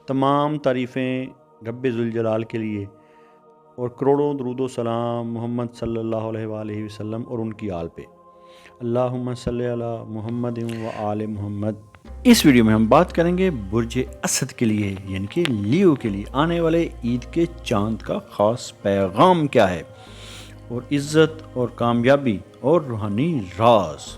तमाम तारीफ़ें रब्बे ज़ुल के लिए और करोड़ों दरूद व सलाम मोहम्मद सल्लल्लाहु अलैहि वसल्लम और उनकी आल पे। अल्लाहुम्मा सल्ली अला मुहम्मद व आले मुहम्मद। इस वीडियो में हम बात करेंगे बुर्ज असद के लिए यानी कि लियो के लिए आने वाले ईद के चांद का ख़ास पैगाम क्या है और इज़्ज़त और कामयाबी और रूहानी राज।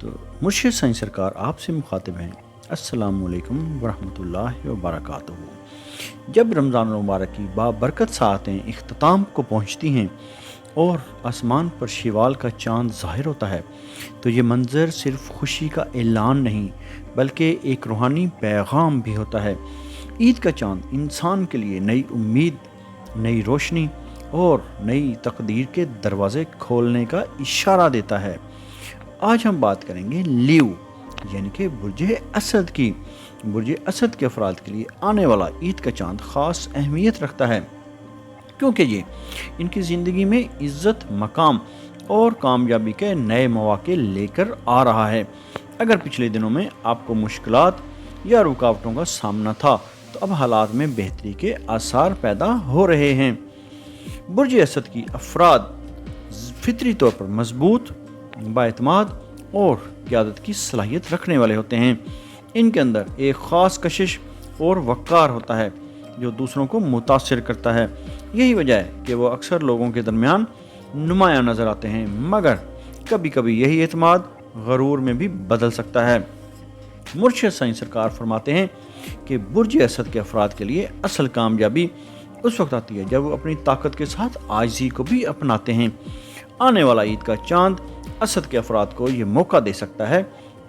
तो मुर्शिद साईं सरकार आपसे मुखातिब हैं। अस्सलामु अलैकुम वरहमतुल्लाहि वबरकातुहू। जब रमज़ान मुबारक की बाबरकत साअतें इख्तिताम को पहुँचती हैं और आसमान पर शिवाल का चाँद ज़ाहिर होता है तो ये मंज़र सिर्फ़ खुशी का ऐलान नहीं बल्कि एक रूहानी पैगाम भी होता है। ईद का चाँद इंसान के लिए नई उम्मीद, नई रोशनी और नई तकदीर के दरवाज़े खोलने का इशारा देता है। आज हम बात करेंगे लियो यानी कि बुर्ज असद की। बुर्ज असद के अफराद के लिए आने वाला ईद का चाँद ख़ास अहमियत रखता है क्योंकि ये इनकी ज़िंदगी में इज़्ज़त, मकाम और कामयाबी के नए मौके लेकर आ रहा है। अगर पिछले दिनों में आपको मुश्किलात या रुकावटों का सामना था तो अब हालात में बेहतरी के आसार पैदा हो रहे हैं। बुर्ज असद की अफराद फितरी तौर पर मजबूत, बाएतमाद और क़यादत की सलाहियत रखने वाले होते हैं। इनके अंदर एक ख़ास कशिश और वक़ार होता है जो दूसरों को मुतासिर करता है। यही वजह है कि वो अक्सर लोगों के दरमियान नुमायाँ नज़र आते हैं, मगर कभी कभी यही एतमाद गरूर में भी बदल सकता है। मुर्शिद साईं सरकार फरमाते हैं कि बुर्ज असद के अफराद के लिए असल कामयाबी उस वक्त आती है जब वो अपनी ताकत के साथ आजिज़ी को भी अपनाते हैं। आने वाला ईद का चाँद असद के अफराद को ये मौका दे सकता है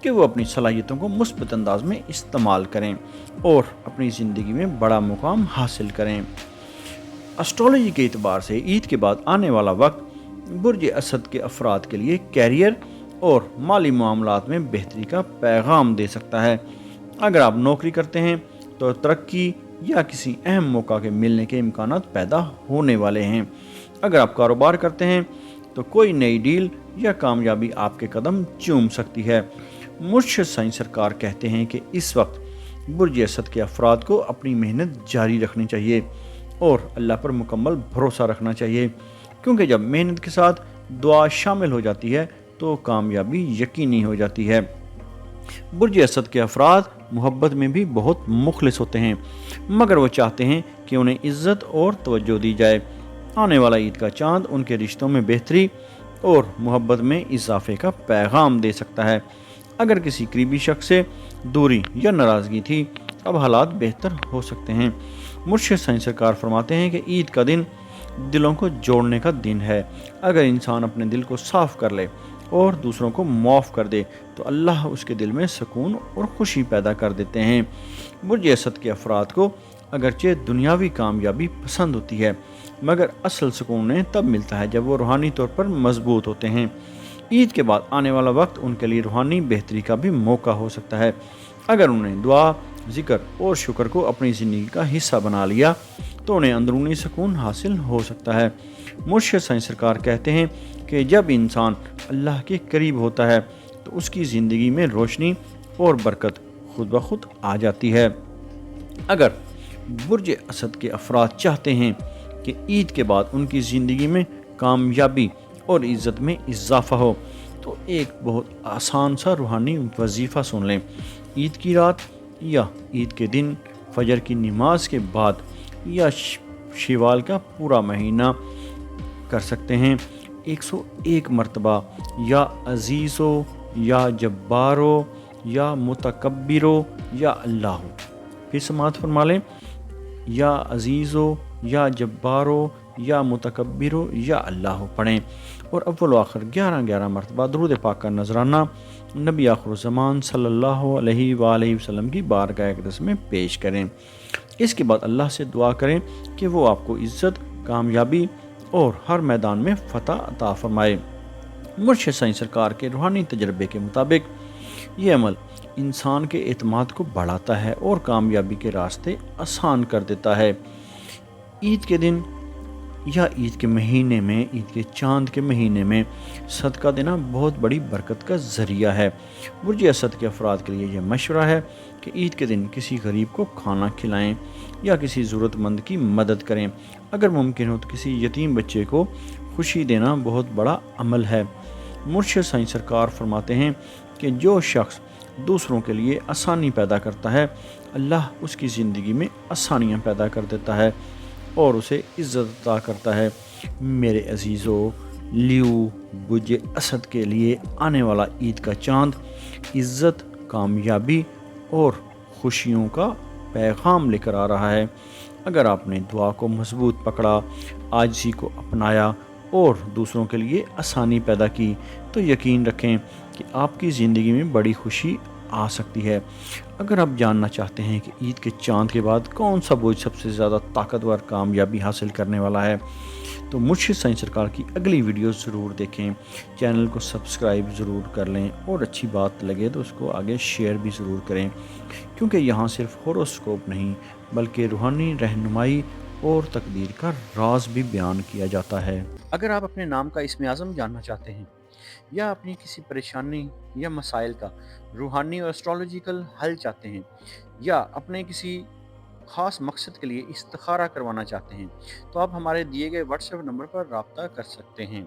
कि वो अपनी सलाहियतों को मुस्बत अंदाज में इस्तेमाल करें और अपनी ज़िंदगी में बड़ा मुकाम हासिल करें। एस्ट्रोलॉजी के एतबार से ईद के बाद आने वाला वक्त बुर्ज असद के अफराद के लिए कैरियर और माली मामलात में बेहतरी का पैगाम दे सकता है। अगर आप नौकरी करते हैं तो तरक्की या किसी अहम मौका के मिलने के इम्कानात पैदा होने वाले हैं। अगर आप कारोबार करते हैं तो कोई नई डील या कामयाबी आपके कदम चूम सकती है। मुर्शिद साईं सरकार कहते हैं कि इस वक्त बुर्ज असद के अफराद को अपनी मेहनत जारी रखनी चाहिए और अल्लाह पर मुकम्मल भरोसा रखना चाहिए क्योंकि जब मेहनत के साथ दुआ शामिल हो जाती है तो कामयाबी यकीनी हो जाती है। बुर्ज असद के अफराद मोहब्बत में भी बहुत मुखलिस होते हैं, मगर वो चाहते हैं कि उन्हें इज़्ज़त और तवज्जो दी जाए। आने वाला ईद का चाँद उनके रिश्तों में बेहतरी और मोहब्बत में इजाफे का पैगाम दे सकता है। अगर किसी करीबी शख्स से दूरी या नाराज़गी थी अब हालात बेहतर हो सकते हैं। मुर्शिद साईं सरकार फरमाते हैं कि ईद का दिन दिलों को जोड़ने का दिन है। अगर इंसान अपने दिल को साफ़ कर ले और दूसरों को माफ़ कर दे तो अल्लाह उसके दिल में सुकून और खुशी पैदा कर देते हैं। बुर्ज असद के अफराद को अगरचे दुनियावी कामयाबी पसंद होती है, मगर असल सुकून उन्हें तब मिलता है जब वो रूहानी तौर पर मजबूत होते हैं। ईद के बाद आने वाला वक्त उनके लिए रूहानी बेहतरी का भी मौका हो सकता है। अगर उन्हें दुआ, ज़िक्र और शुक्र को अपनी ज़िंदगी का हिस्सा बना लिया तो उन्हें अंदरूनी सुकून हासिल हो सकता है। मुर्शिद साईं सरकार कहते हैं कि जब इंसान अल्लाह के करीब होता है तो उसकी ज़िंदगी में रोशनी और बरकत खुद ब खुद आ जाती है। अगर बुर्ज असद के अफराद चाहते हैं कि ईद के बाद उनकी ज़िंदगी में कामयाबी और इज़्ज़त में इजाफ़ा हो तो एक बहुत आसान सा रूहानी वजीफ़ा सुन लें। ईद की रात या ईद के दिन फजर की नमाज के बाद या शिवाल का पूरा महीना कर सकते हैं 101 मरतबा या अज़ीज़ो या जब्बारो या मुतकब्बिरो या अल्लाह। फिर समात फरमा लें, या अज़ीज़ो या जब्बारो या मुतकब्बिरो या अल्लाह पढ़ें और अव्वल आखिर 11-11 मरतबा दरूद पाक का नजराना नबी आखिरुज़्ज़मान सल्लल्लाहु अलैहि वसल्लम की बारगाह अक़दस में पेश करें। इसके बाद अल्लाह से दुआ करें कि वो आपको इज़्ज़त, कामयाबी और हर मैदान में फ़तह अता फरमाए। मुर्शिद साईं सरकार के रूहानी तजर्बे के मुताबिक ये अमल इंसान के एतमाद को बढ़ाता है और कामयाबी के रास्ते आसान कर देता है। ईद के दिन یا عید کے مہینے میں، عید کے چاند کے مہینے میں صدقہ دینا بہت بڑی برکت کا ذریعہ ہے۔ برج اسد کے افراد کے لیے یہ مشورہ ہے کہ عید کے دن کسی غریب کو کھانا کھلائیں یا کسی ضرورت مند کی مدد کریں۔ اگر ممکن ہو تو کسی یتیم بچے کو خوشی دینا بہت بڑا عمل ہے۔ مرشد سائیں سرکار فرماتے ہیں کہ جو شخص دوسروں کے لیے آسانی پیدا کرتا ہے، اللہ اس کی زندگی میں آسانیاں پیدا کر دیتا ہے اور اسے عزت عطا کرتا ہے۔ میرے عزیزو، لیو برج اسد کے لیے آنے والا عید کا چاند عزت، کامیابی اور خوشیوں کا پیغام لے کر آ رہا ہے۔ اگر آپ نے دعا کو مضبوط پکڑا، عاجزی کو اپنایا اور دوسروں کے لیے آسانی پیدا کی، تو یقین رکھیں کہ آپ کی زندگی میں بڑی خوشی آ سکتی ہے۔ اگر آپ جاننا چاہتے ہیں کہ عید کے چاند کے بعد کون سا برج سب سے زیادہ طاقتور کامیابی حاصل کرنے والا ہے، تو مرشد سائیں سرکار کی اگلی ویڈیو ضرور دیکھیں، چینل کو سبسکرائب ضرور کر لیں اور اچھی بات لگے تو اس کو آگے شیئر بھی ضرور کریں، کیونکہ یہاں صرف ہوروسکوپ نہیں بلکہ روحانی رہنمائی اور تقدیر کا راز بھی بیان کیا جاتا ہے۔ اگر آپ اپنے نام کا اسم اعظم جاننا چاہتے ہیں یا اپنی کسی پریشانی یا مسائل کا روحانی اور اسٹرالوجیکل حل چاہتے ہیں، یا اپنے کسی خاص مقصد کے لیے استخارہ کروانا چاہتے ہیں، تو آپ ہمارے دیے گئے واٹس ایپ نمبر پر رابطہ کر سکتے ہیں۔